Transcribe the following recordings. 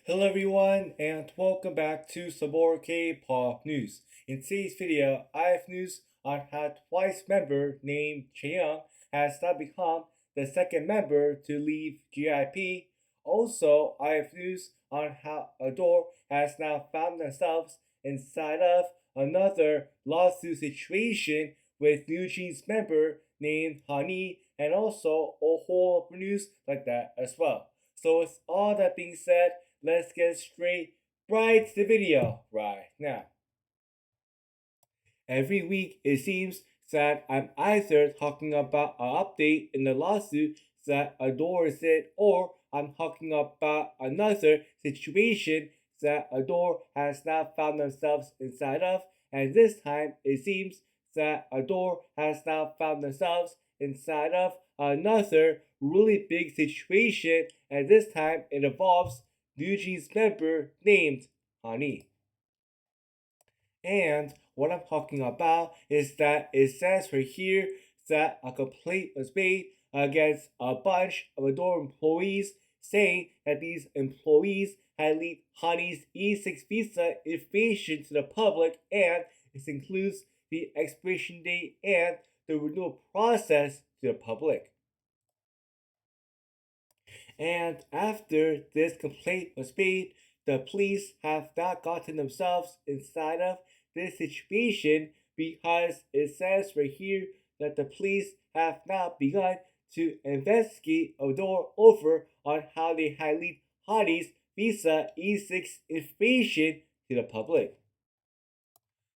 Hello everyone and welcome back to some more K-pop news. In today's video, I have news on how TWICE member named CHAEYOUNG has now become the second member to leave JYP. Also, I have news on how ADOR has now found themselves inside of another lawsuit situation with New Jeans member named HANNI, and also a whole news like that as well. So with all that being said, let's get straight right to the video right now. Every week it seems that I'm either talking about an update in the lawsuit that adores it, or I'm talking about another situation that Adore has now found themselves inside of, and this time it seems that Adore has now found themselves inside of another really big situation, and this time it involves New Jeans member named HANNI. And what I'm talking about is that it says right here that a complaint was made against a bunch of ADOR employees, saying that these employees had leaked HANNI's E-6 visa information to the public, and this includes the expiration date and the renewal process to the public. And after this complaint was made, the police have not gotten themselves inside of this situation, because it says right here that the police have not begun to investigate ADOR over on how they had leaked HANNI's visa E-6 information to the public.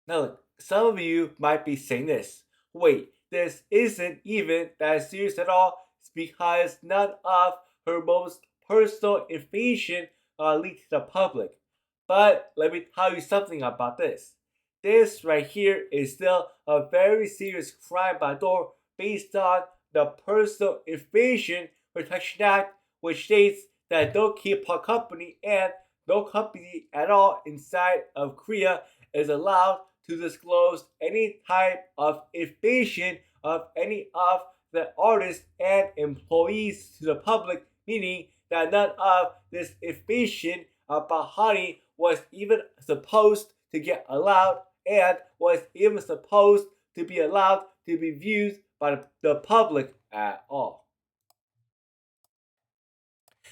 Now look, some of you might be saying this. Wait, this isn't even that serious at all. It's because none of her most personal information leaked to the public. But let me tell you something about this. This right here is still a very serious crime by ADOR based on the Personal Information Protection Act, which states that no K-pop company and no company at all inside of Korea is allowed to disclose any type of information of any of the artists and employees to the public, meaning that none of this information about HANNI was even supposed to get allowed, and was even supposed to be allowed to be viewed by the public at all.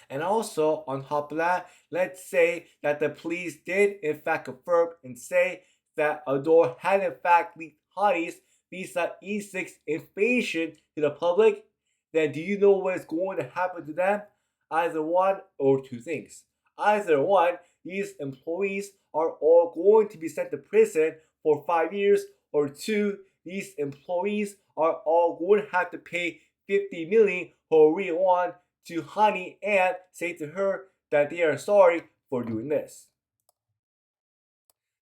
And also, on top of that, let's say that the police did in fact confirm and say that ADOR had in fact leaked HANNI's visa E-6 information to the public. Then do you know what is going to happen to them? Either one or two things. Either one, these employees are all going to be sent to prison for 5 years, or two, these employees are all going to have to pay 50 million Korean won to HANNI and say to her that they are sorry for doing this.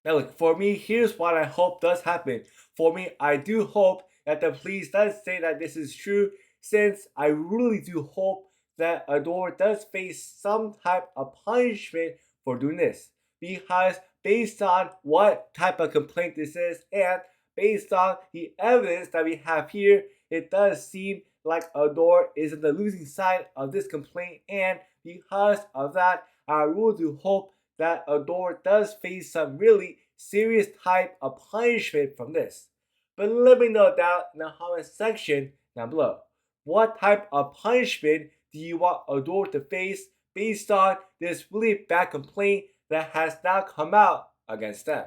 Now look, for me, here's what I hope does happen. For me, I do hope that the police does say that this is true, since I really do hope that ADOR does face some type of punishment for doing this. Because based on what type of complaint this is, and based on the evidence that we have here, it does seem like ADOR is on the losing side of this complaint, and because of that, I really do hope that ADOR does face some really serious type of punishment from this. But let me know down in the comment section down below. What type of punishment do you want ADOR to face based on this really bad complaint that has now come out against them?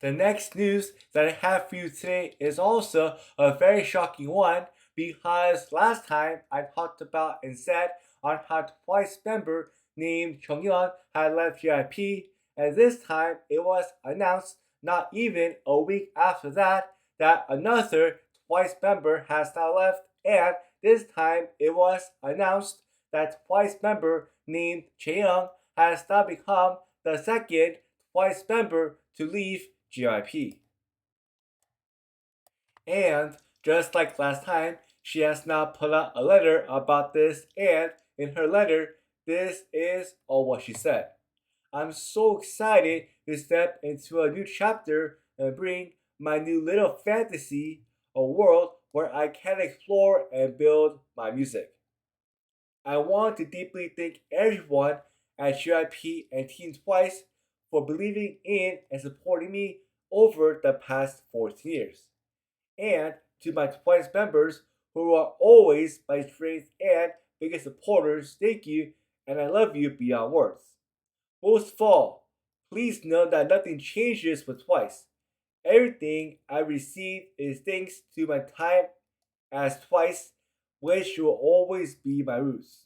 The next news that I have for you today is also a very shocking one, because last time I talked about and said on how TWICE member named Jonghyun had left JYP, and this time it was announced not even a week after that another TWICE member has now left, and this time it was announced that TWICE member named CHAEYOUNG has now become the second TWICE member to leave JYP. And just like last time, she has now put out a letter about this, and in her letter, this is all what she said. I'm so excited to step into a new chapter and bring my new little fantasy, a world where I can explore and build my music. I want to deeply thank everyone at JYP and Team Twice for believing in and supporting me over the past 14 years. And to my Twice members who are always my strength and biggest supporters, thank you, and I love you beyond words. Most of all, please know that nothing changes with Twice. Everything I receive is thanks to my time as Twice, which will always be my roots.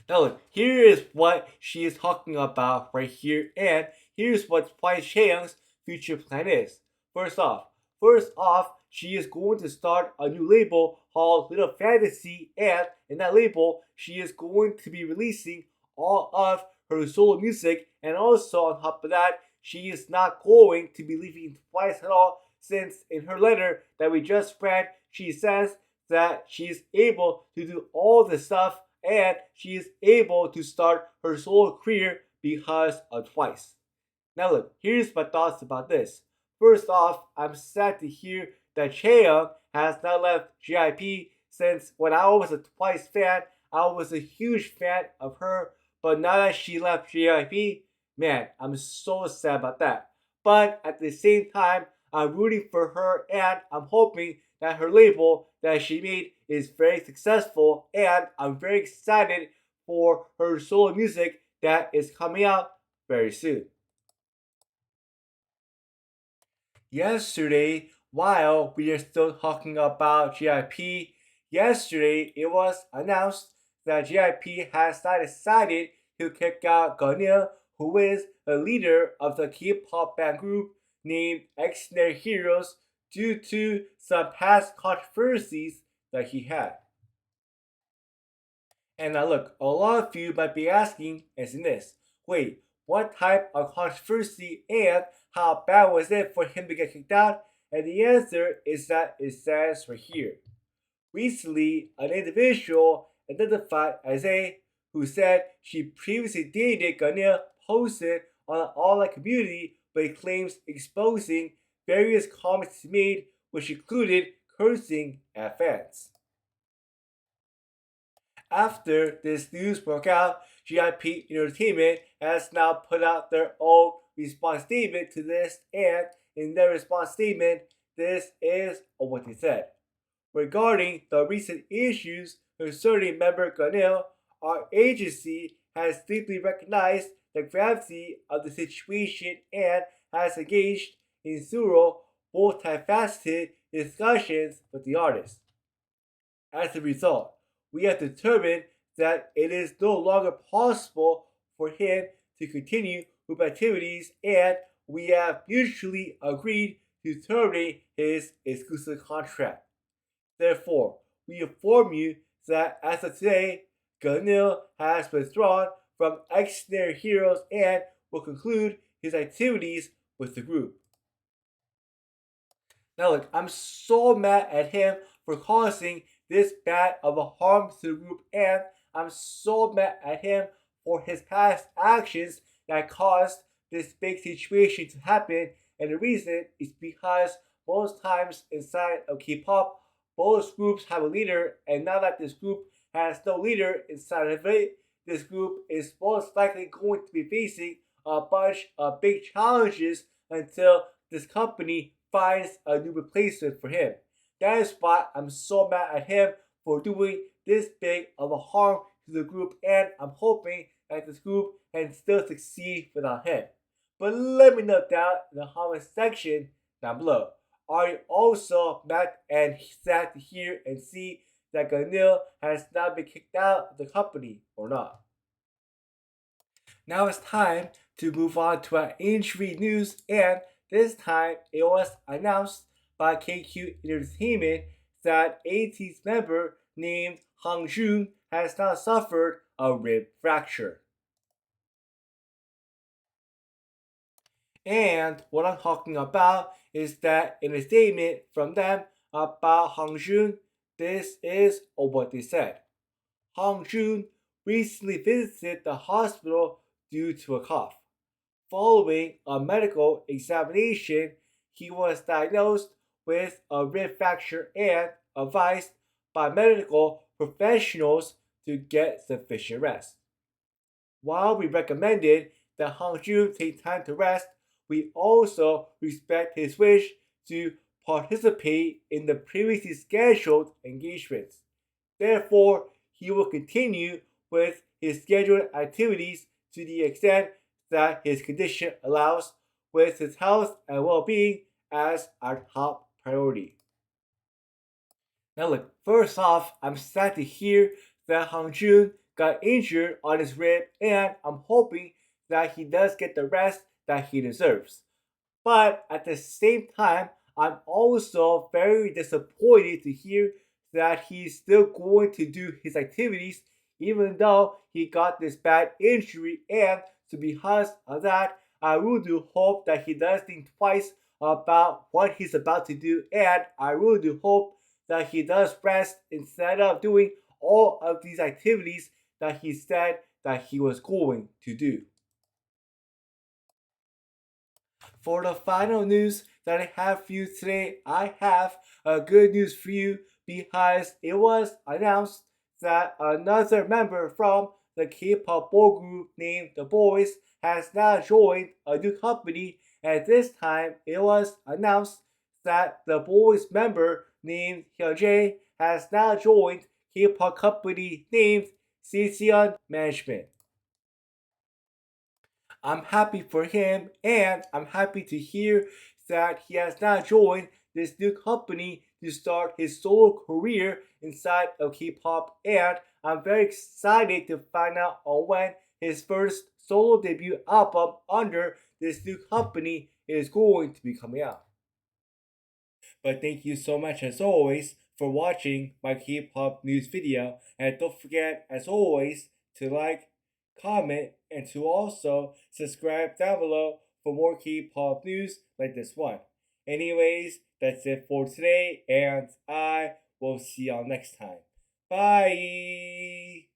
Now look, here is what she is talking about right here, and here's what Twice CHAEYOUNG's future plan is. First off, she is going to start a new label called Little Fantasy, and in that label, she is going to be releasing all of her solo music, and also on top of that, she is not going to be leaving Twice at all, since in her letter that we just read, she says that she is able to do all the stuff and she is able to start her solo career because of Twice. Now look, here's my thoughts about this. First off, I'm sad to hear that CHAEYOUNG has now left JYP, since when I was a Twice fan, I was a huge fan of her, but now that she left JYP, man, I'm so sad about that. But at the same time, I'm rooting for her and I'm hoping that her label that she made is very successful, and I'm very excited for her solo music that is coming out very soon. Yesterday, while we are still talking about JYP, yesterday it was announced that JYP has not decided to kick out Gunil, who is the leader of the K-pop band group named XDINARY Heroes, due to some past controversies that he had. And now look, a lot of you might be asking, isn't this? Wait, what type of controversy and how bad was it for him to get kicked out? And the answer is that it says right here. Recently, an individual identified as A, who said she previously dated Gunil, posted on an online community but claims exposing various comments he made, which included cursing at fans. After this news broke out, JYP Entertainment has now put out their own response statement to this, and in their response statement, this is what they said. Regarding the recent issues concerning member Gunil, our agency has deeply recognized the gravity of the situation and has engaged in thorough, multifaceted discussions with the artist. As a result, we have determined that it is no longer possible for him to continue with activities, and we have mutually agreed to terminate his exclusive contract. Therefore, we inform you that as of today, Gunil has withdrawn from XDINARY Heroes and will conclude his activities with the group. Now look, I'm so mad at him for causing this bad of a harm to the group, and I'm so mad at him for his past actions that caused this big situation to happen. And the reason is because most times inside of K-pop, both groups have a leader, and now that this group has no leader inside of it, this group is most likely going to be facing a bunch of big challenges until this company finds a new replacement for him. That is why I'm so mad at him for doing this big of a harm to the group, and I'm hoping that this group can still succeed without him. But let me know down in the comment section down below. Are you also mad and sad to hear and see that Gunil has now been kicked out of the company or not? Now it's time to move on to our injury news, and this time it was announced by KQ Entertainment that ATEEZ member named HONGJOONG has now suffered a rib fracture. And what I'm talking about is that in a statement from them about HONGJOONG, this is what they said. HONGJOONG recently visited the hospital due to a cough. Following a medical examination, he was diagnosed with a rib fracture and advised by medical professionals to get sufficient rest. While we recommended that HONGJOONG take time to rest, we also respect his wish to participate in the previously scheduled engagements. Therefore, he will continue with his scheduled activities to the extent that his condition allows, with his health and well-being as our top priority. Now look, first off, I'm sad to hear that HONGJOONG got injured on his rib, and I'm hoping that he does get the rest that he deserves. But at the same time, I'm also very disappointed to hear that he's still going to do his activities even though he got this bad injury. And to be honest of that, I really do hope that he does think twice about what he's about to do, and I really do hope that he does rest instead of doing all of these activities that he said that he was going to do. For the final news that I have for you today, I have a good news for you because it was announced that another member from the K-pop boy group named the BOYZ has now joined a new company, and this time it was announced that the BOYZ member named HYUNJAE has now joined K-pop company named CHAEYOUNG Management. I'm happy for him, and I'm happy to hear that he has now joined this new company to start his solo career inside of K-pop, and I'm very excited to find out on when his first solo debut album under this new company is going to be coming out. But thank you so much as always for watching my K-pop news video, and don't forget as always to like, comment, and to also subscribe down below for more K-pop news like this one. Anyways, that's it for today, and I will see y'all next time. Bye!